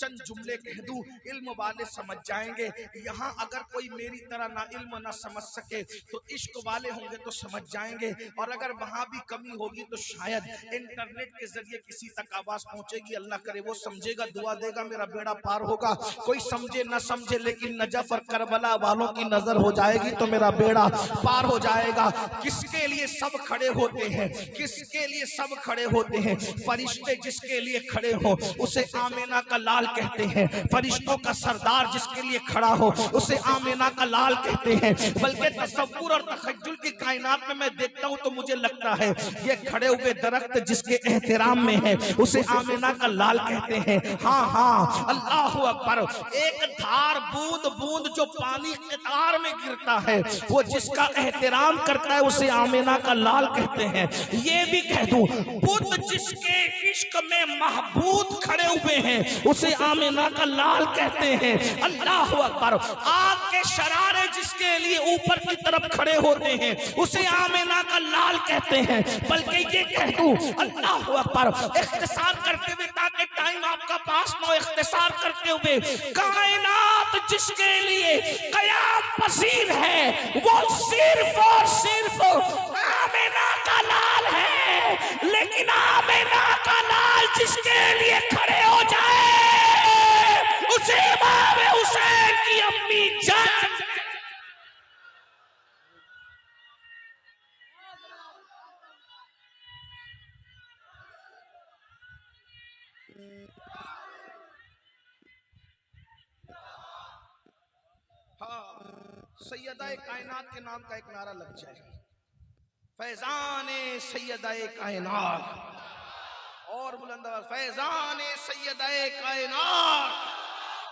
चंद जुमले कह दूं, इल्म वाले समझ जाएंगे। यहाँ अगर कोई मेरी तरह ना इल्म ना समझ सके तो इश्क वाले होंगे तो समझ जाएंगे, और अगर वहां भी कमी होगी तो शायद इंटरनेट के जरिए किसी तक आवाज पहुंचेगी, अल्लाह करे वो समझेगा, दुआ देगा, मेरा बेड़ा पार होगा। कोई समझे ना समझे, लेकिन नजफ और करबला वालों की नजर हो जाएगी तो मेरा बेड़ा पार हो जाएगा। किसके लिए सब खड़े होते हैं, किसके लिए सब खड़े होते हैं? फरिश्ते जिसके लिए खड़े हो उसे आमीना का लाल कहते हैं, फरिश्तों का सरदार जिसके लिए खड़ा हो उसे आमीना का लाल कहते हैं। बल्कि तसव्वुर और तखय्युल की कायनात में मैं देखता हूं तो मुझे लगता है ये खड़े हुए दरख्त जिसके एहतराम में है उसे आमीना का लाल कहते हैं। हाँ हाँ, अल्लाह अकबर। एक धार बूंद बूंद जो पानी कतार में गिरता है वो जिसका एहतराम करता है उसे आमीना का लाल कहते हैं। ये भी कह दूं, बुद्ध जिसके इश्क में महबूब खड़े हुए हैं उसे आमीना का लाल कहते हैं। अल्लाह अकबर। आग के शरारे जिसके लिए ऊपर की तरफ खड़े होते हैं उसे आमीना का लाल कहते हैं। बल्कि ये कह दूं, अल्लाह अकबर, इख्तिसार करते हुए ताकि टाइम आपका पास न हो, इख्तिसार करते हुए, कायनात जिसके लिए कयाम पसीर है वो सिर्फ और सिर्फ आमीना का लाल है। लेकिन आमीना का लाल जिसके लिए खड़े हो जाए उसे इमाम हुसैन की अम्मी जान। हाँ, सैयदा कायनात के नाम का एक नारा लग जाए, फैजाने सैयदा कायनात, और बुलंद आवाज, फैजाने सैयदा कायनात,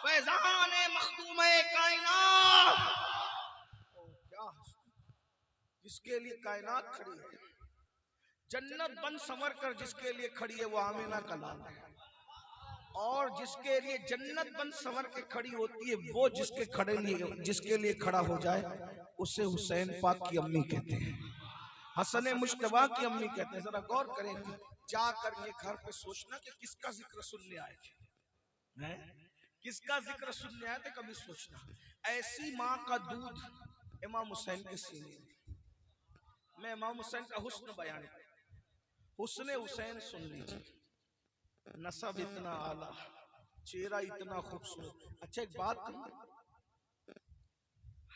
फैजाने मखदूम कायनात। क्या जिसके लिए कायनात खड़ी है, जन्नत बन संवर कर जिसके लिए खड़ी है वो आमीना का लाल है, और जिसके लिए जन्नत बन संवर के खड़ी होती है वो जिसके लिए खड़ा हो जाए उसे हुसैन पाक की अम्मी कहते हैं, हसन मुश्तबा की अम्मी कहते हैं। जरा गौर करें, जा करके घर पे सोचना कि किसका जिक्र सुनने आए थे, किसका जिक्र सुनने आए थे, कभी सोचना। ऐसी माँ का दूध इमाम हुसैन के सीने में। मैं इमाम हुसैन का हुस्न बयान करूं, हुस्न हुसैन सुन लीजिए, नसब इतना आला, चेहरा इतना खूबसूरत। अच्छा एक बात कहूं,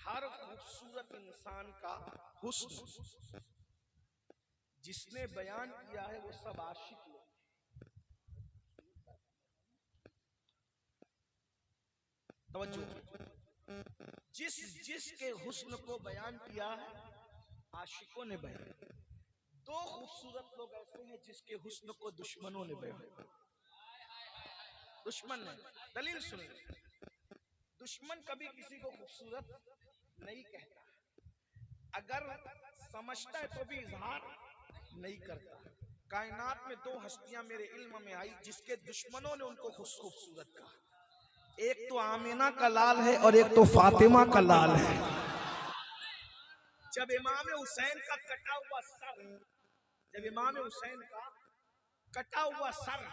हर खूबसूरत इंसान का हुस्न जिसने बयान किया है वो सब आशिक लोग। तवज्जो, जिसके हुस्न को बयान किया है आशिकों ने बयान। दो खूबसूरत लोग ऐसे हैं जिसके हुस्न को दुश्मनों ने बयान। दुश्मन ने, दलील सुन, दुश्मन कभी किसी को खूबसूरत नहीं कहता, अगर समझता है तो भी इजहार नहीं करता। कायनात में दो हस्तियां मेरे इल्म में आई जिसके दुश्मनों ने उनको खूबसूरत कहा, एक तो आमीना का लाल है और एक तो फातिमा का लाल है। जब इमाम हुसैन का कटा हुआ सर, जब इमाम हुसैन का कटा हुआ सर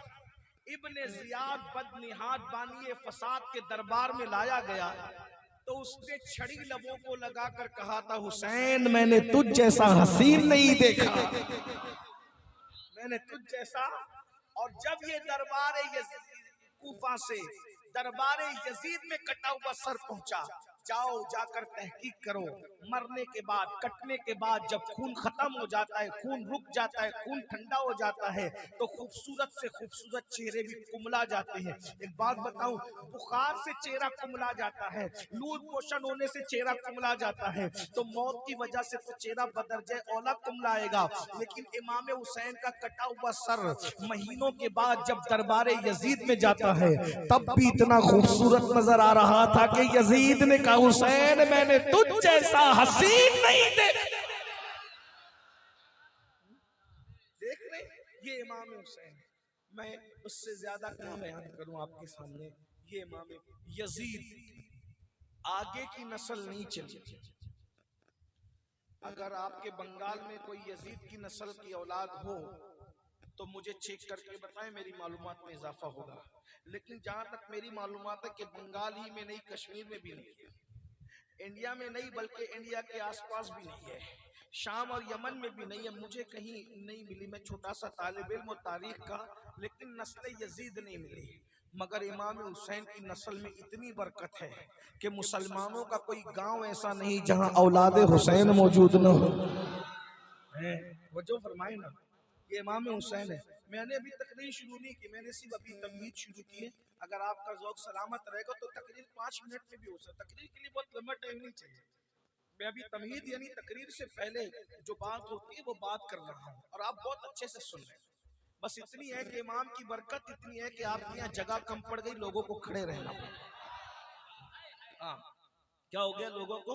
इब्ने जियाद बदनिहाद बानिए फसाद के दरबार में लाया गया तो उसने छड़ी लबों को लगाकर कहा था, हुसैन मैंने तुझ जैसा हसीन नहीं देखा, मैंने तुझ जैसा। और जब ये दरबार कूफा से दरबार यजीद में कटा हुआ सर पहुंचा, जाओ जाकर तहकीक करो, मरने के बाद कटने के बाद जब खून खत्म हो जाता है, खून रुक जाता है, खून ठंडा हो जाता है तो खूबसूरत से खूबसूरत चेहरे भी कुमला जाते हैं। एक बात बताऊं, बुखार से चेहरा कुमला जाता है, लूज मोशन होने से चेहरा कुमला जाता है, तो मौत की वजह से तो चेहरा बदरजे औला कुमलाएगा, लेकिन इमाम हुसैन का कटा हुआ सर महीनों के बाद जब दरबार यजीद में जाता है तब भी इतना खूबसूरत नजर आ रहा था कि यजीद ने कहा, हुसैन मैंने तुझ जैसा हसीन नहीं देखा। देख रहे ये इमाम हुसैन, मैं उससे ज्यादा क्या बयान करूं आपके सामने। ये इमाम यजीद, आगे की नस्ल नहीं चली। अगर आपके बंगाल में कोई यजीद की नस्ल की औलाद हो तो मुझे चेक करके बताएं, मेरी मालूमात में इजाफा होगा। लेकिन जहां तक मेरी मालूमात है कि बंगाल ही में नहीं, कश्मीर में भी नहीं है, इंडिया में नहीं बल्कि इंडिया के आसपास भी नहीं है, शाम और यमन में भी नहीं है, मुझे कहीं नहीं मिली। मैं छोटा सा तालिब इल्म तारीख का, लेकिन नस्ल यजीद नहीं मिली। मगर इमाम हुसैन की नस्ल में इतनी बरकत है कि मुसलमानों का कोई गांव ऐसा नहीं जहां औलाद हुसैन मौजूद न हो। वो जो फरमाए ना, ये इमाम हुसैन है। मैंने अभी तकरीर शुरू नहीं की, मैंने सिर्फ अभी तमहीद शुरू की है। अगर आपका ज़ौक़ सलामत रहेगा तो तकरीर 5 मिनट में भी हो सकता है। तकरीर के लिए बहुत लंबा टाइम नहीं चाहिए। मैं अभी तमहीद यानी तकरीर से पहले जो बात होती है वो बात कर रहा हूँ और आप बहुत अच्छे से सुन रहे हैं। बस इतनी है कि इमाम की बरकत इतनी है कि आपके यहाँ जगह कम पड़ गई, लोगों को खड़े रहना पड़ा। हाँ, क्या हो गया, लोगों को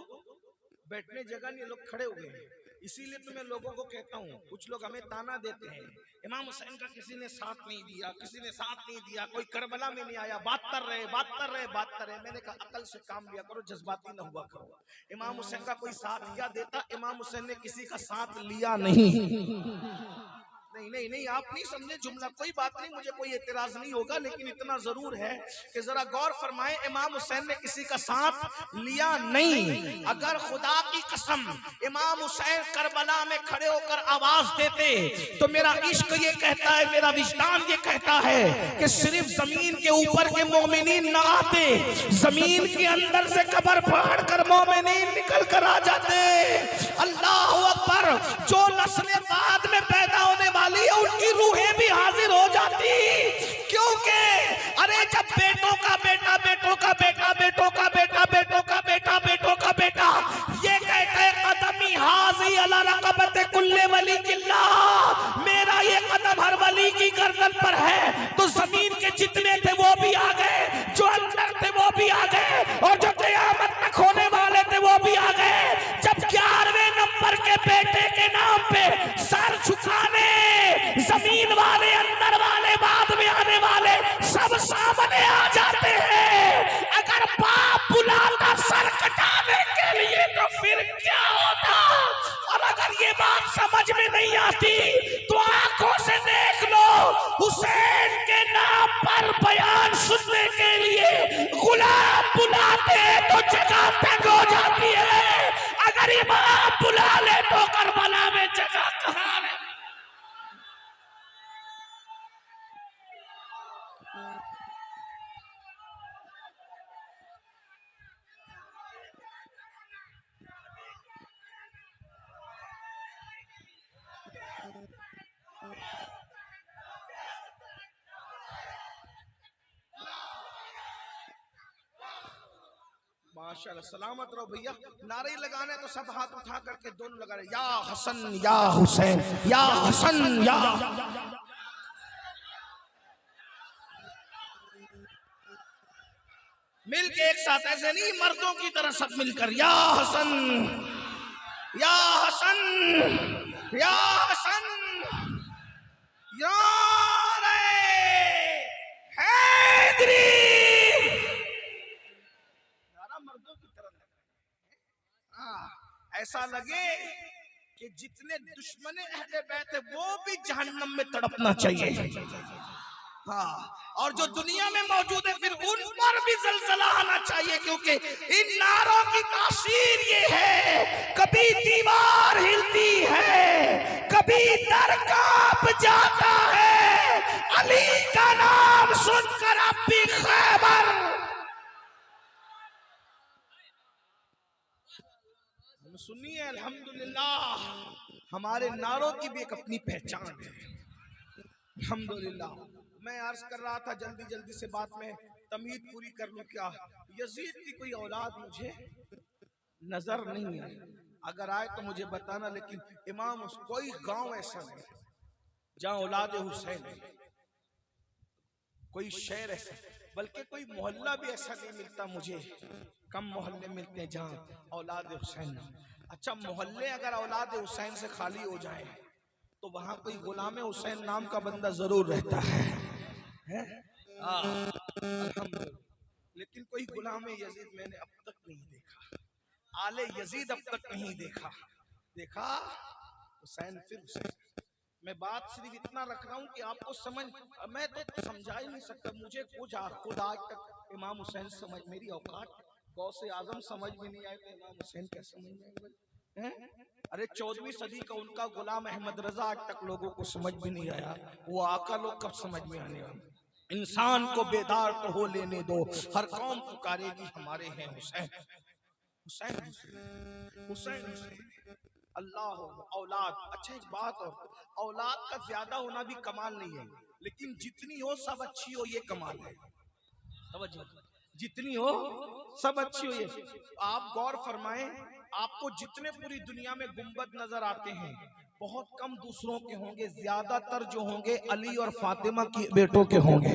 बैठने जगह नहीं, लोग खड़े हो गए। इसीलिए तो मैं लोगों को कहता हूँ, कुछ लोग हमें ताना देते हैं, इमाम हुसैन का किसी ने साथ नहीं दिया, किसी ने साथ नहीं दिया, कोई करबला में नहीं आया, बात कर रहे बात कर रहे बात कर रहे। मैंने कहा अकल से काम लिया करो, जज्बाती न हुआ करो। इमाम हुसैन का कोई साथ क्या देता, इमाम हुसैन ने किसी का साथ लिया नहीं। नहीं नहीं नहीं, आप नहीं समझे जुमला, कोई बात नहीं, मुझे कोई एतराज नहीं होगा, लेकिन इतना जरूर है कि जरा गौर फरमाएं, इमाम हुसैन ने किसी का साथ लिया नहीं। अगर खुदा की कसम इमाम हुसैन करबला में खड़े होकर आवाज देते तो मेरा इश्क ये कहता है, मेरा विजदान ये कहता है कि सिर्फ जमीन के ऊपर के मोमिनीन ना आते, जमीन के अंदर से कब्र फाड़ कर मोमिनीन निकल कर आ जाते। अल्लाह अकबर। जो नस्लें बाद में पैदा होने वाली है उनकी रूहें भी हाजिर हो जाती, क्योंकि अरे जब बेटों का बेटा, बेटों का बेटा, बेटों का बेटा, बेटों का बेटा, बेटों का बेटा ये कहता है कदमी हाजी अला रक़बत कुल्ले वली किल्ला, मेरा ये कदम हर वली की गर्दन पर है, तो जमीन के जितने थे वो भी आ गए, जो अंदर थे वो भी आ गए, और जो क़यामत तक होने वाले थे वो भी आ गए। जब 11वें नंबर के बेटे के नाम पे सर झुकाने जमीन वाले, अंदर वाले, बाद में आने वाले सब सामने आ जाते हैं। अगर बाप बुलाता सर कटाने के लिए तो फिर क्या होता। और अगर ये बात समझ में नहीं आती तो आंखों से देख लो, हुसैन के नाम पर बयान सुनने के लिए गुलाम बुलाते तो जगह तंग हो जाती है, अगर इमाम बुला ले तो करबला में जगह कहां है। माशाल्लाह, सलामत रहो भैया। नारे लगाने तो सब हाथ उठा करके दोनों लगा रहे, या हसन या हुसैन, या हसन या। मिल के एक साथ, ऐसे नहीं मर्दों की तरह सब मिलकर, या हसन या हसन या हसन या हैदरी। मर्दों की तरह ऐसा लगे कि जितने दुश्मन अहले बैत है वो भी जहन्नम में तड़पना चाहिए। हाँ, और जो दुनिया में मौजूद है फिर उन पर भी जलजला आना चाहिए, क्योंकि इन नारों की तासीर ये है, कभी दीवार हिलती है, कभी दर कांप जाता है, अली का नाम सुनकर अब भी खैबर। सुनिए, अल्हम्दुलिल्लाह हमारे नारों की भी एक अपनी पहचान है, अल्हम्दुलिल्लाह। मैं अर्ज कर रहा था, जल्दी जल्दी से बात में तमीद पूरी कर लूं। क्या यजीद की कोई औलाद मुझे नजर नहीं आई, अगर आए तो मुझे बताना, लेकिन इमाम कोई गांव ऐसा नहीं जहां औलाद हुसैन है, कोई शहर ऐसा, बल्कि कोई मोहल्ला भी ऐसा नहीं मिलता मुझे, कम मोहल्ले मिलते हैं जहां औलाद हुसैन। अच्छा, मोहल्ले अगर औलाद हुसैन से खाली हो जाए तो वहां कोई गुलाम हुसैन नाम का बंदा जरूर रहता है? लेकिन कोई गुलाम यजीद मैंने अब तक नहीं देखा, आले यजीद अब तक नहीं देखा। देखा हुसैन फिर हुसैन। मैं बात सिर्फ इतना रख रहा हूँ कि आपको समझ, मैं तो समझा ही नहीं सकता, मुझे खुद आज तक इमाम हुसैन समझ, मेरी औकात गौसे आजम समझ में नहीं आए तो इमाम हुसैन क्या समझ में आएगा? अरे 14वीं सदी का उनका गुलाम अहमद रजा आज तक लोगों को समझ भी नहीं आया, वो आका लोग कब समझ में आने वाले। इंसान को बेदार तो हो लेने दो, हर कौम पुकारेगी हमारे हैं हुसैन, हुसैन हुसैन हुसैन हुसैन। अल्लाह औलाद, अच्छा एक बात और, औलाद का ज्यादा होना भी कमाल नहीं है, लेकिन जितनी हो सब अच्छी हो ये कमाल है। जितनी हो सब अच्छी हो ये, आप गौर फरमाएं, आपको जितने पूरी दुनिया में गुंबद नजर आते हैं बहुत कम दूसरों के होंगे, ज्यादातर जो होंगे अली और फातिमा की बेटों के होंगे।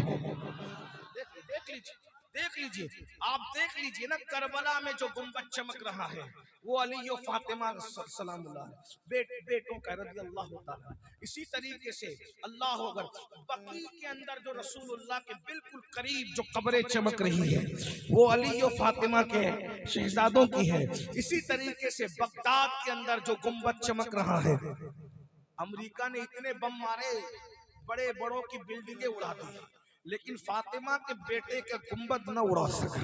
देख लीजिए आप देख लीजिए ना, करबला में जो गुंबद चमक रहा है वो अली और फातिमा सलामुल्लाह बेटों का रज़ी अल्लाह ताला। इसी तरीके से अल्लाह अगर बकी के अंदर जो रसूलुल्लाह के बिल्कुल करीब जो कब्रें चमक रही है वो अली और फातिमा के शहजादों की है। इसी तरीके से बगदाद के अंदर जो गुंबद चमक रहा है, अमेरिका ने इतने बम मारे बड़े बड़ों की बिल्डिंगें उड़ा दी, लेकिन फातिमा के बेटे का गुंबद न उड़ा सका।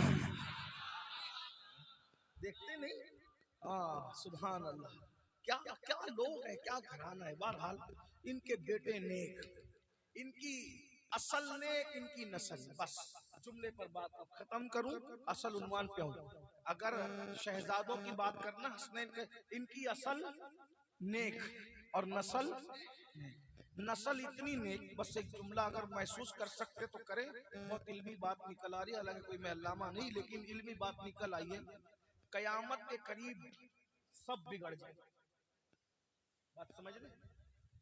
देखते नहीं? हाँ सुभान अल्लाह, क्या क्या लोग हैं, क्या घराना है। बहरहाल इनके बेटे नेक, इनकी असल नेक, इनकी नस्ल। बस जुमले पर बात अब खत्म करूं, असल उन्वान पे हूं। अगर शहजादों की बात करना हसनैन के, इनकी असल नेक और नस्ल इतनी नेक। बस एक जुमला अगर महसूस कर सकते तो करें, बहुत इल्मी बात निकल आ रही है, हालांकि कोई मैं अल्लामा नहीं, लेकिन इल्मी बात निकल आई है। कयामत के करीब सब बिगड़ जाए। बात समझ रहे?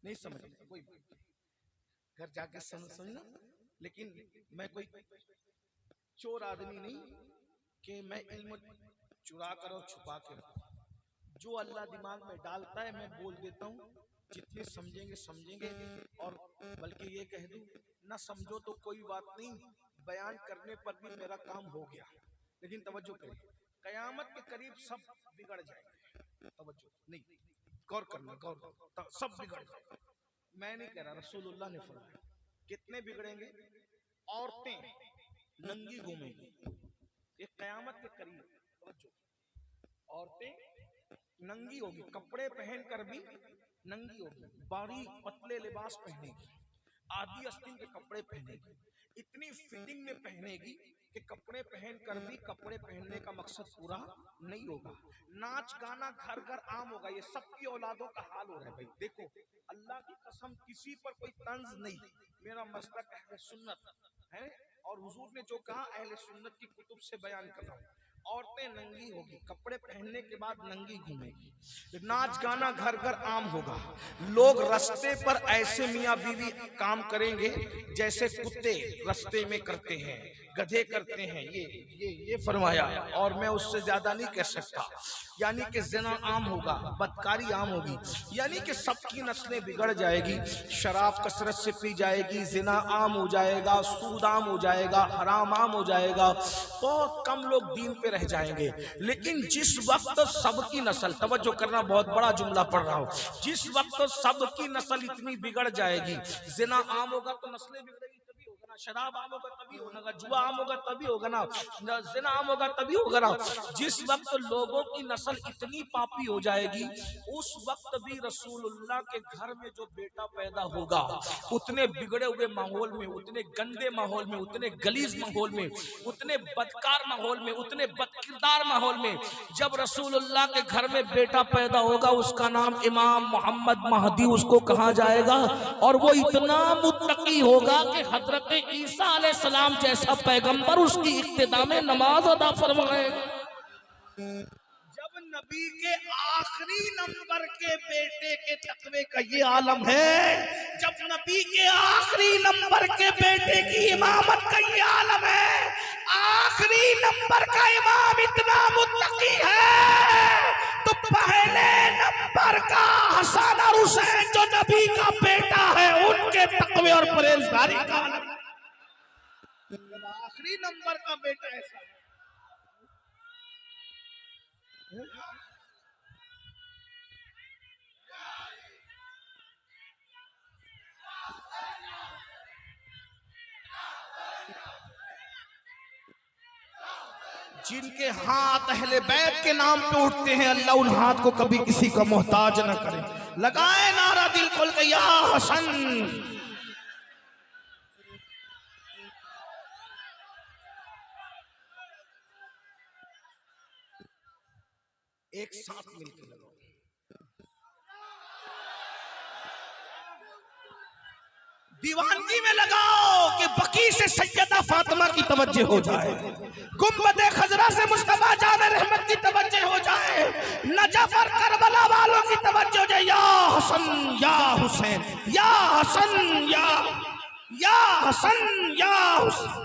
नहीं समझ रहे कोई घर जाके समझना, लेकिन मैं कोई चोर आदमी नहीं कि मैं इल्म चुरा कर और छुपा के रखूं। जो अल्लाह दिमाग में डालता है मैं बोल देता हूँ, जितने समझेंगे समझेंगे, और बल्कि ये कह दूं ना समझो तो कोई बात नहीं, बयान करने पर भी मेरा काम हो गया। लेकिन तवज्जो करें, कयामत के करीब सब बिगड़ जाएंगे। तवज्जो नहीं, गौर करना, गौर, सब बिगड़ जाएंगे। मैं नहीं कह रहा, रसूलुल्लाह ने फरमाया। कितने बिगड़ेंगे? औरतें नंगी घूमेंगी ये कयामत के करीब। तवज्जो, औरतें नंगी होगी, कपड़े पहनकर भी नंगी होगी, बारीक पतले लिबास पहनेगी, आधी आस्तीन के कपड़े पहनेगी, इतनी फिटिंग में पहनेगी कि कपड़े पहनकर भी कपड़े पहनने का मकसद पूरा नहीं होगा। नाच गाना घर घर आम होगा। ये सबकी औलादों का हाल हो रहा है भाई। देखो अल्लाह की कसम, किसी पर कोई तंज नहीं, मेरा मसलक अहले सुन्नत है, और हुजूर ने जो कहा अहले सुन्नत की कुतुब से बयान कर रहा हूँ। औरतें नंगी होगी, कपड़े पहनने के बाद नंगी घूमेगी, नाच गाना घर घर आम होगा। लोग रास्ते पर ऐसे मियाँ बीवी काम करेंगे जैसे कुत्ते रास्ते में करते हैं, गधे करते हैं। ये फरमाया, और मैं उससे ज्यादा नहीं कह सकता। यानी कि ज़िना आम होगा, बदकारी आम होगी, यानी कि सबकी नस्लें बिगड़ जाएगी। शराब कसरत से पी जाएगी, ज़िना आम हो जाएगा, सूद आम हो जाएगा, हराम आम हो जाएगा, बहुत कम लोग दीन पे रह जाएंगे। लेकिन जिस वक्त सबकी नस्ल, तवज्जो करना, बहुत बड़ा जुमला पढ़ रहा हूँ, जिस वक्त सबकी नस्ल इतनी बिगड़ जाएगी, ज़िना आम होगा तो नस्लें बिगड़ेगी, तभी होगा ना। शराब आम होगा तभी होगा, जुआ आम होगा तभी होगा ना, ज़िना आम होगा तभी होगा ना। जिस वक्त लोगों की नस्ल इतनी पापी हो जाएगी, उस वक्त भी रसूलुल्लाह के घर में जो बेटा पैदा होगा, उतने बिगड़े हुए माहौल में, उतने गंदे माहौल में, उतने गलीज माहौल में, उतने बदकार माहौल में, उतने बदकिरदार माहौल में, जब रसूलुल्लाह के घर में बेटा पैदा होगा, उसका नाम इमाम मोहम्मद महदी उसको कहा जाएगा। और वो इतना मुत्तकी होगा कि हजरत ईसा अलैहिस्सलाम जैसा पैगंबर उसकी इक्तिदा में नमाज अदा फरमाएगा। जब नबी के आखिरी नंबर के बेटे के तकवे का ये आलम है, जब नबी के आखिरी नंबर के बेटे की इमामत का ये आलम है, आखिरी नंबर का इमाम इतना मुत्तकी है, तो पहले नंबर का हसन और हुसैन जो नबी का बेटा है, उनके तकवे और परहेजगारी का आलम। जब आखिरी नंबर का बेटा ऐसा है, जिनके हाथ अहले बैत के नाम पे उठते हैं, अल्लाह उन हाथ को कभी किसी का मोहताज न करे। लगाए नारा दिल खोल के, या हसन। एक साथ मिलकर लगाओ। दीवानगी में लगाओ कि बकी से सैयदा फातिमा की तवज्जो हो जाए, गुंबदे खजरा से मुस्तफा जान रहमत की तवज्जो हो जाए, नजफ और करबला वालों की तवज्जो हो जाए। या हसन या हुसैन, या हसन या हसन या हुसैन।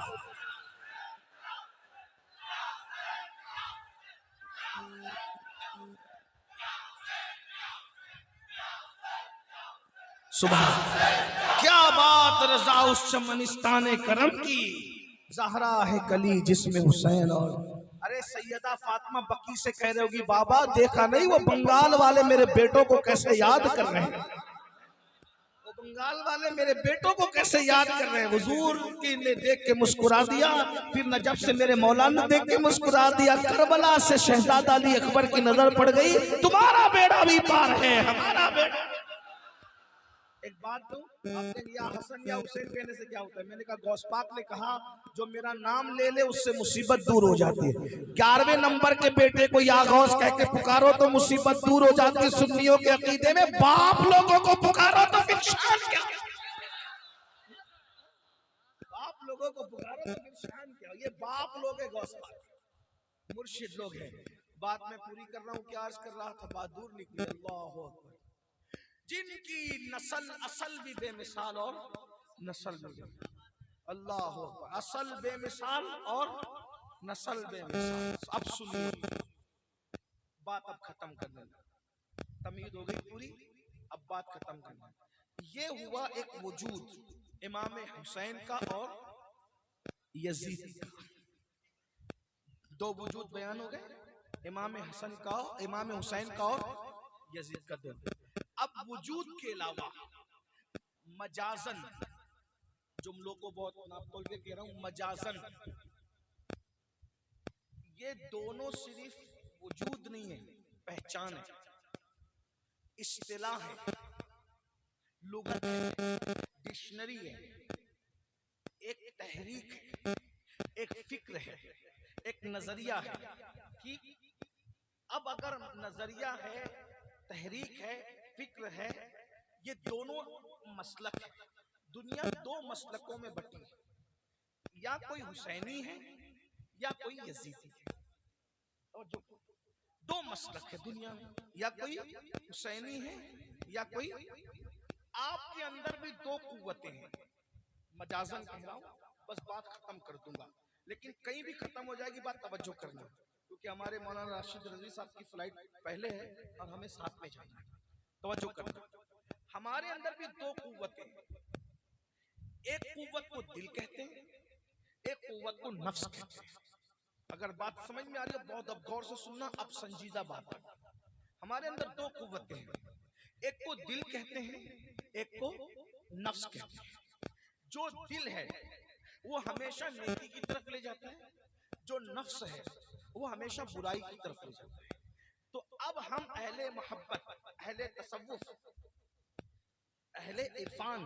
सुबह क्या बात, रजा उस चमनिस्ताने करम की, ज़हरा है कली जिसमें हुसैन। और अरे सैयदा फातिमा बकी से कह रहे होगी, बाबा देखा नहीं वो बंगाल वाले मेरे बेटों को कैसे याद कर रहे हैं, वो बंगाल वाले मेरे बेटों को कैसे याद कर रहे हैं। हुजूर की ने देख के मुस्कुरा दिया, फिर नजफ से मेरे मौलाना देख के मुस्कुरा दिया, करबला से शहजादा अली अकबर की नजर पड़ गई, तुम्हारा बेड़ा भी पार है, हमारा बेड़ा। एक बात तो आपने या हसन या हुसैन कहने से क्या होता है? मैंने कहा गौस पाक ने कहा जो मेरा नाम ले ले उससे मुसीबत दूर हो जाती है। 11वें नंबर के बेटे को या गौस कह के पुकारो तो मुसीबत दूर हो जाती है। सुन्नियों के अकीदे में बाप लोगों को पुकारो तो फिर शान क्या, बाप लोगों को पुकारो तो फिर शान क्या। ये बाप लोग है, गौस पाक मुर्शिद लोग हैं। बात मैं पूरी कर रहा हूँ, क्या अर्ज कर रहा था, बात दूर निकली। अल्लाह अकबर। जिनकी नस्ल असल भी बेमिसाल और नस्ल भी, अल्लाह असल बेमिसाल और नस्ल बेमिसाल। अब सुनिए बात, अब खत्म करने तमीद हो गई पूरी, अब बात खत्म करना। ये हुआ एक वजूद इमाम हुसैन का और यजीद का, दो वजूद बयान हो गए, इमाम हसन का, इमाम हुसैन का और यजीद का दो। अब वजूद के अलावा मजाजन, जुमलों को बहुत नाप तोल के कह रहा हूं, मजाजन ये दोनों सिर्फ वजूद नहीं है, पहचान है, इस्तिलाह है, लुगत है, डिक्शनरी है, एक तहरीक है, एक फिक्र है, एक नजरिया है। कि अब अगर नजरिया है, तहरीक है, फिक्र है, ये दोनों मसलक है। दुनिया दो मसलकों में बटी है, या कोई हुसैनी है या कोई यजीदी है। और जो दो मसलक है दुनिया में, या कोई हुसैनी है या कोई, आपके अंदर भी दो कुव्वतें हैं। मजाजन कह रहा हूं, बस बात खत्म कर दूंगा, लेकिन कहीं भी खत्म हो जाएगी बात, तवज्जो करना, क्योंकि हमारे मौलाना राशिद रज़ी साहब की फ्लाइट पहले है और हमें साथ में जाना है। तवज्जो करना, हमारे अंदर भी दो कुव्वतें हैं। एक कुव्वत को दिल कहते हैं, एक कुव्वत को नफ्स कहते हैं। अगर बात समझ में आ रही है बहुत अब गौर से सुनना, अब संजीदा बात है। हमारे अंदर दो कुव्वतें हैं, एक को दिल कहते हैं, एक को नफ्स कहते हैं। जो दिल है वो हमेशा नेकी की तरफ ले जाता है, जो नफ्स है वो हमेशा बुराई की तरफ ले जाता है। तो अब हम अहले मोहब्बत, अहले तसव्वुफ, अहले इरफान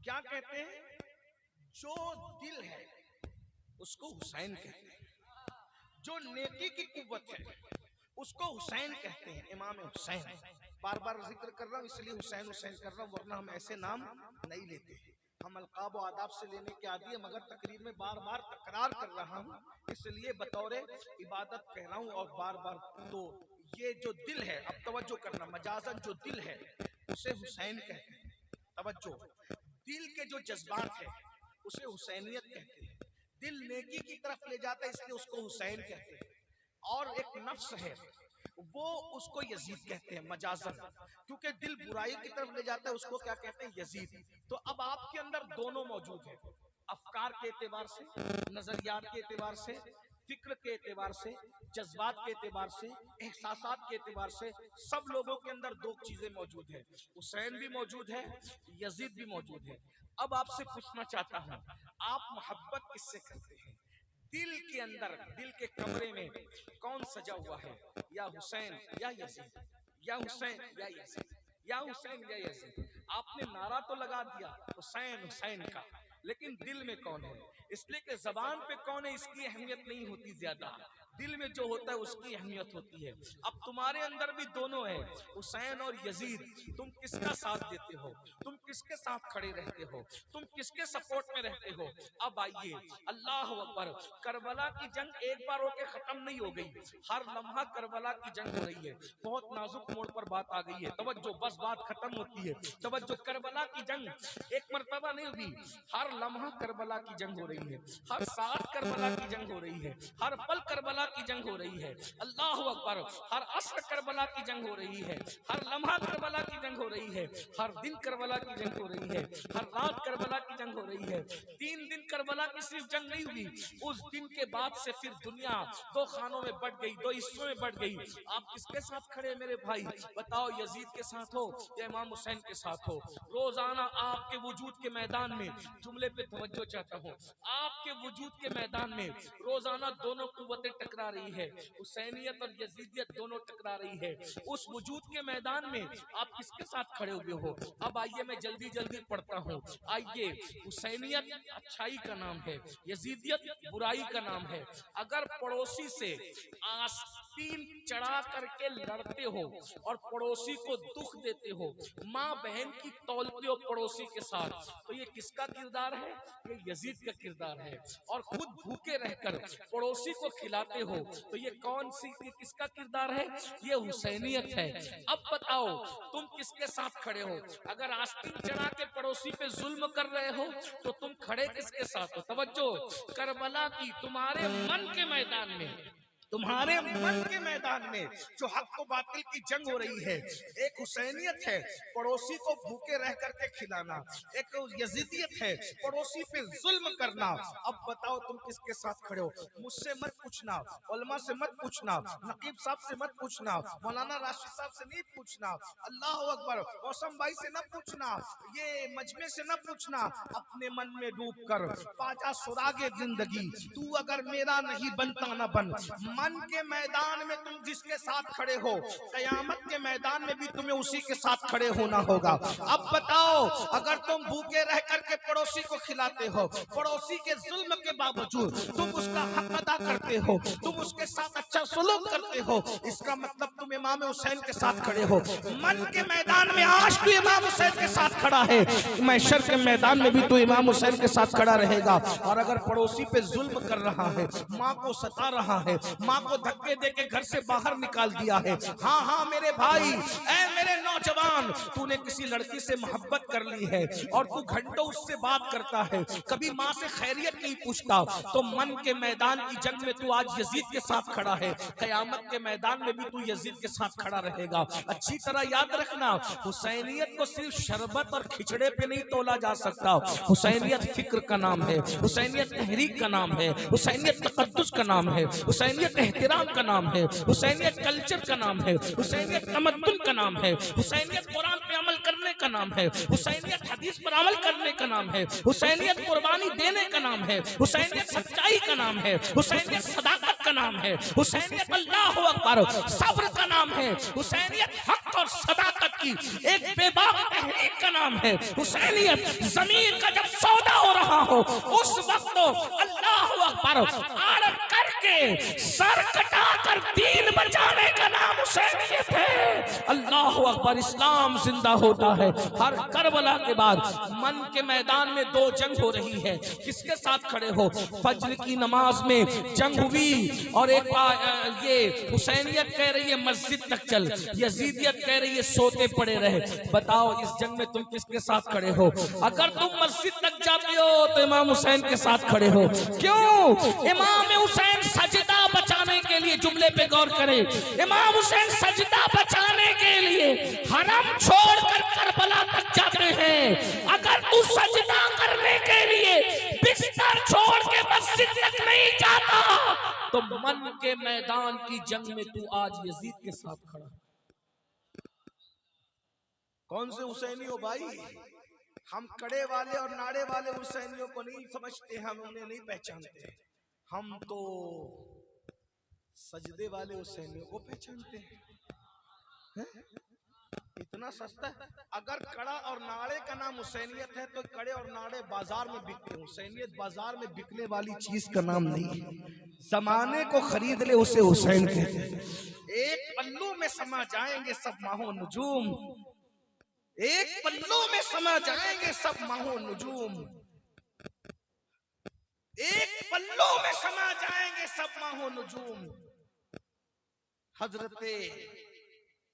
क्या कहते हैं? जो दिल है उसको हुसैन कहते हैं, जो नेकी की कुव्वत है उसको हुसैन कहते हैं, इमाम हुसैन। बार बार जिक्र कर रहा हूं इसलिए हुसैन हुसैन कर रहा हूं, वरना हम ऐसे नाम नहीं लेते। हम अलकाब और आदाब से लेने के आदी है, मगर तकरीर में बार बार तकरार कर रहा हूं, इसलिए बतौर इबादत कह रहा हूं और बार बार। तो ये जो दिल है, अब तवज्जो करना, मजाजन जो दिल है उसे हुसैन कहते हैं। तवज्जो, दिल के जो जज्बात है उसे हुसैनियत कहते हैं। दिल नेकी की तरफ ले जाता है इसलिए उसको हुसैन कहते हैं। और एक नफ्स है वो उसको यजीद कहते हैं, मजाजन, क्योंकि दिल बुराई की तरफ ले जाता है उसको क्या कहते हैं? यजीद। तो अब आपके अंदर दोनों मौजूद है, अफकार के एतबार से, नजरियात के एतबार से, फिक्र के एतबार से, जज्बात के एतबार से, एहसासात के एतबार से, सब लोगों के अंदर दो चीजें मौजूद है, हुसैन भी मौजूद है, यजीद भी मौजूद है। अब आपसे पूछना चाहता हूं, आप मोहब्बत किससे करते हैं? दिल के अंदर, दिल के कमरे में कौन सजा हुआ है? या हुसैन या यजीद, या हुसैन या यजीद, या हुसैन या यजीद। आपने नारा तो लगा दिया हुसैन हुसैन का, लेकिन दिल में कौन है? इसलिए कि जबान पे कौन है इसकी अहमियत नहीं होती ज्यादा, दिल में जो होता है उसकी अहमियत होती है। अब तुम्हारे अंदर भी दोनों है, हुसैन और यजीद। तुम किसका साथ देते हो? तुम किसके साथ खड़े रहते हो? तुम किसके सपोर्ट में रहते हो? अब आइए, अल्लाह अकबर। करबला की जंग एक बार होके खत्म नहीं हो गई, हर लम्हा करबला की जंग हो रही है। बहुत नाजुक मोड़ पर बात आ गई है, तवज्जो, बस बात खत्म होती है, तवज्जो। करबला की जंग एक मर्तबा नहीं हुई, हर लम्हा करबला की जंग हो रही है, हर साथ करबला की जंग हो रही है, हर पल करबला की जंग हो रही है। अल्लाह अकबर। हर असर करबला की जंग हो रही है, हर लम्हा करबला की जंग हो रही है, हर दिन करबला की जंग हो रही है, हर रात करबला की जंग हो रही है। 3 दिन करबला की सिर्फ जंग नहीं हुई, उस दिन के बाद से फिर दुनिया दो खानों में बट गई, दो हिस्सों में बट गई। आप किसके साथ खड़े मेरे भाई? बताओ, यजीद के साथ हो या इमाम हुसैन के साथ हो? रोजाना आपके वजूद के मैदान में, जुमले पे तवज्जो चाहता हूँ, आपके वजूद के मैदान में रोजाना दोनों कुव्वतें टकरा रही है, हुसैनियत और यजीदियत दोनों टकरा रही है। उस वजूद के मैदान में आप किसके साथ खड़े हुए हो? अब आइए, मैं जल्दी जल्दी पढ़ता हूँ। आइए, हुसैनियत अच्छाई का नाम है, यजीदियत बुराई का नाम है। अगर पड़ोसी से आस्तीन चढ़ा करके लड़ते हो और पड़ोसी को दुख देते हो, माँ बहन की तौलते हो पड़ोसी के साथ, तो ये किसका किरदार है? ये यजीद का किरदार है। और खुद भूखे रहकर पड़ोसी को खिलाते हो, तो ये कौन सी, ये किसका किरदार है? ये हुसैनियत है। अब बताओ, तुम किसके साथ खड़े हो? अगर आस्तीन चढ़ा के पड़ोसी पे जुल्म कर रहे हो, तो तुम खड़े किसके साथ हो? तवज्जो, करबला की तुम्हारे मन के मैदान में, तुम्हारे मन के मैदान में जो हक व बातिल की जंग हो रही है, एक हुसैनियत है, पड़ोसी को भूखे रह करके खिलाना, एक यजीदियत है, पड़ोसी पे जुल्म करना। अब बताओ, तुम किसके साथ खड़े हो? मुझसे मत पूछना, उलमा से मत पूछना, नकीब साहब से मत पूछना, मौलाना राशिद साहब से नहीं पूछना, अल्लाह अकबर, मौसम भाई से न पूछना, ये मजमे से न पूछना। अपने मन में डूब कर पाजा सुरागे जिंदगी, तू अगर मेरा नहीं बनता न बन। मन के मैदान में तुम जिसके साथ खड़े हो, कयामत के मैदान में भी तुम्हें उसी के साथ खड़े होना होगा। अब बताओ, अगर तुम भूखे रह करके पड़ोसी को खिलाते हो, पड़ोसी के जुल्म के बावजूद तुम उसका हक अदा करते हो, तुम उसके साथ अच्छा सलूक करते हो, इसका मतलब तुम इमाम हुसैन के साथ खड़े हो। मन के मैदान में आज तू इमाम हुसैन के साथ खड़ा है, महशर के मैदान में भी तू इमाम हुसैन के साथ खड़ा रहेगा। और अगर पड़ोसी पे जुल्म कर रहा है, माँ को सता रहा है, माँ को धक्के देके घर से बाहर निकाल दिया है, हाँ हाँ मेरे भाई, ऐ मेरे नौजवान, तूने किसी लड़की से मोहब्बत कर ली है और तू घंटों उससे बात करता है, कभी माँ से खैरियत नहीं पूछता, तो मन के मैदान की जंग में तू आज यजीद के साथ खड़ा है, कयामत के मैदान में भी तू यजीद के साथ खड़ा रहेगा। अच्छी तरह याद रखना, हुसैनियत को सिर्फ शरबत और खिचड़े पे नहीं तोला जा सकता। हुसैनियत फिक्र का नाम है, हुसैनियत तहरीक का नाम है, हुसैनियत तकद्दुस का नाम है, हुसैनियत एहतिराम का नाम है, हुसैनियत कल्चर का नाम है, हुसैनियत तमद्दुन का नाम है, हुसैनियत कुरान पे अमल करने का नाम है, हुसैनियत हदीस पर अमल करने का नाम है, हुसैनियत कुर्बानी देने का नाम है, हुसैनियत सच्चाई का नाम है, हुसैनियत सदाकत का नाम है, हुसैनियत अल्लाहु अकबर सब्र का नाम है, हुसैनियत हक और सदाकत की एक बेबाक तहरीक का नाम है, हुसैनियत जमीन का जब सौदा हो रहा हो उस वक्त अल्लाहु अकबर आड़ करके सर कटा कर दीन बचाने का नाम हुसैनियत है। अल्लाहु अकबर, इस्लाम जिंदा होता है। हर करबला के बाद मन के मैदान में दो जंग हो रही है, किसके साथ खड़े हो? फज्र की नमाज में जंग हुई और एक ये हुसैनियत कह रही है मस्जिद तक चल, यजीदियत कह रही है सोते पड़े रहे। बताओ, इस जंग में तुम किसके साथ खड़े हो? अगर तुम मस्जिद तक जाते हो तो इमाम हुसैन के साथ खड़े हो। क्यों? इमाम हुसैन सजदा बचाने के लिए, जुमले पे गौर करें, इमाम हुसैन सजदा बचाने के लिए हरम छोड़कर करबला तक जाते हैं। अगर तू सजदा करने के लिए बिस्तर छोड़ के मस्जिद तक नहीं जाता, तो मन के मैदान की जंग में तू आज यजीद के साथ खड़ा। कौन से हुसैनी हो भाई? हम कड़े वाले और नाड़े वाले हुसैनियों को नहीं समझते, हम उन्हें नहीं पहचानते। हम तो सजदे वाले हुसैनियों को पहचानते हैं, इतना सस्ता है। अगर कड़ा और नाड़े का नाम हुसैनियत है तो कड़े और नाड़े बाजार में बिकते हैं, हुसैनियत बाजार में बिकने वाली चीज का नाम नहीं है। जमाने को खरीद ले उसे हुसैन कहते हैं। एक पल्लू में समा जाएंगे सब माहो नुजूम, एक पल्लू में समा जाएंगे सब माहो नुजूम, एक पल्लू में समा जाएंगे सब माहो नुजूम। हजरते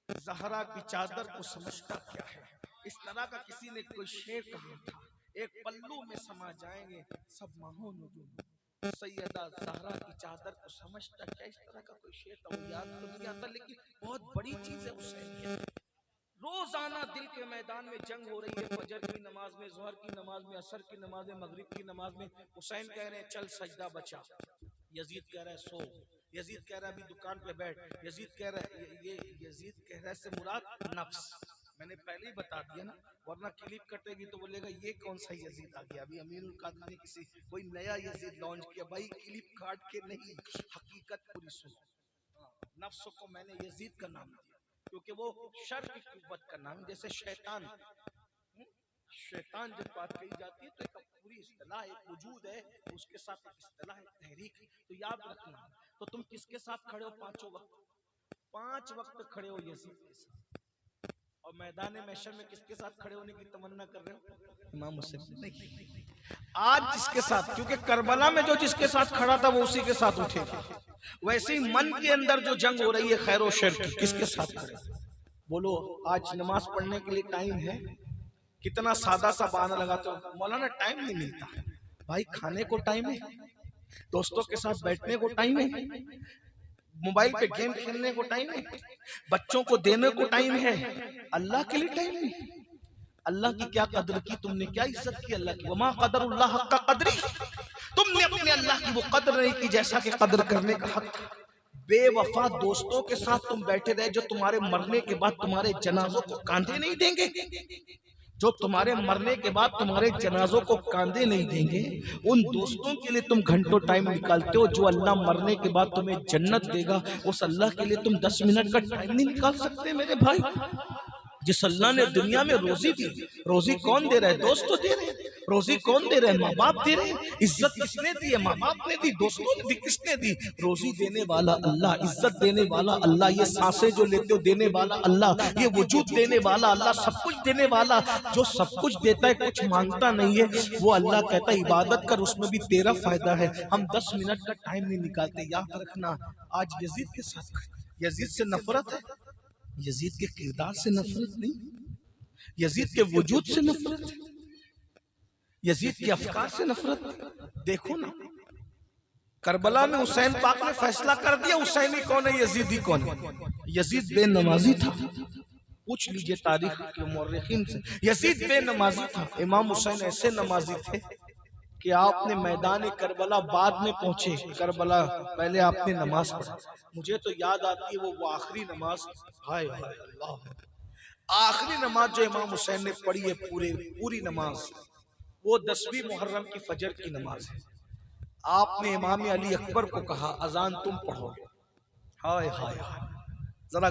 ज़हरा की चादर को समझता क्या है, इस तरह का किसी ने कोई शेर कहा था, एक पल्लू में समा जाएंगे सब माहो नुजूम। सैयदा ज़हरा की चादर को समझता क्या, इस तरह का कोई शेर था, वो याद तो नहीं आता, लेकिन बहुत बड़ी चीज है हुसैनियत। रोजाना दिल के मैदान में जंग हो रही है, फजर की नमाज में, ज़ोहर की नमाज में, असर की नमाज में, मगरिब की नमाज में हुसैन कह रहे हैं चल सजदा बचा, यजीद कह रहा है सो, यजीद कह रहा है अभी दुकान पे बैठ, यजीद कह रहा है ये यजीद कह रहा है से मुराद नफ्स। मैंने पहले ही बता दिया ना, वरना क्लिप कटेगी तो बोलेगा ये कौन सा यजीद आ गया, अभी अमीरुल कादर ने किसी कोई नया यजीद लॉन्च किया। भाई क्लिप काट के नहीं, हकीकत पूरी सुनो। नफ्स को मैंने यजीद का नाम दिया क्योंकि वो शर की कुव्वत का नाम, जैसे शैतान, शैतान जब बात कही जाती है तो एक पूरी इस्तिलाह, एक वजूद है, उसके साथ एक इस्तिलाह, एक तहरीक, तो याद रखना। तो तुम किसके साथ खड़े हो पांचों वक्त, 5 वक्त खड़े हो यजीद के साथ, और मैदान महशर में किसके साथ खड़े होने की तमन्ना कर रहे हो, इमाम हुसैन नहीं। आज जिसके साथ, क्योंकि करबला में जो जिसके साथ खड़ा था वो उसी के साथ उठेगा, वैसे ही मन के अंदर जो जंग हो रही है खैर और शर की, किसके साथ खड़े, बोलो आज नमाज पढ़ने के लिए टाइम है, कितना सादा सा बहाना लगाते हो, मौलाना टाइम नहीं मिलता। भाई खाने को टाइम है, दोस्तों के साथ बैठने को टाइम है, मोबाइल पे गेम खेलने को टाइम है, बच्चों को देने को टाइम है, अल्लाह के लिए टाइम नहीं। अल्लाह की क्या कदर की तुमने, क्या इज्जत की अल्लाह की, वमा कदरुल्लाह हक्का कदरी, तुमने अपने अल्लाह की वो कदर नहीं की जैसा कि कदर करने का हक। बेवफा दोस्तों के साथ तुम बैठे रहे जो तुम्हारे मरने के बाद तुम्हारे जनाजों को कांधे नहीं देंगे, जो तुम्हारे मरने के बाद तुम्हारे जनाजों को कांधे नहीं देंगे, उन दोस्तों के लिए तुम घंटों टाइम निकालते हो। जो अल्लाह मरने के बाद तुम्हें जन्नत देगा, उस अल्लाह के लिए तुम 10 मिनट का टाइम नहीं निकाल सकते मेरे भाई। जिस अल्लाह ने दुनिया में रोजी दी, रोजी कौन दे रहा है, दोस्त तो दे रहे हैं, रोजी कौन दे रहा है, माँ बाप दे रहे हैं। इज्जत किसने दी है, माँ बाप ने दी, दोस्तों ने दी, किसने दी, रोजी देने वाला अल्लाह, इज्जत देने वाला अल्लाह, ये सांसें जो लेते हो देने वाला अल्लाह, ये वजूद देने वाला अल्लाह, सब कुछ देने वाला, जो सब कुछ देता है कुछ मांगता नहीं है, वो अल्लाह कहता है इबादत कर, उसमें भी तेरा फायदा है। हम 10 मिनट का टाइम नहीं निकालते। याद रखना, आज यजीद के साथ, यजीद से नफरत है, यजीद के किरदार से नफरत नहीं, यजीद के वजूद से नफरत है, यजीद के अफकार से नफरत। देखो ना, करबला में हुसैन पाक ने फैसला कर दिया हुसैनी कौन है, यजीदी कौन है। यजीद बेनमाजी था, पूछ लीजिए तारीख के मुर्रिखीन से, यजीद बेनमाजी था। इमाम हुसैन ऐसे नमाजी थे कि आपने मैदान करबला बाद में पहुंचे, करबला पहले आपने नमाज पढ़ा। मुझे तो याद आती है वो आखिरी नमाज, हाय हाय अल्लाह, आखिरी नमाज जो इमाम हुसैन ने पढ़ी है पूरी नमाज, वो 10वीं मुहर्रम की फजर की नमाज है। आपने इमाम अली अकबर को कहा अजान तुम पढ़ोगे, हाय हाय हाय, जरा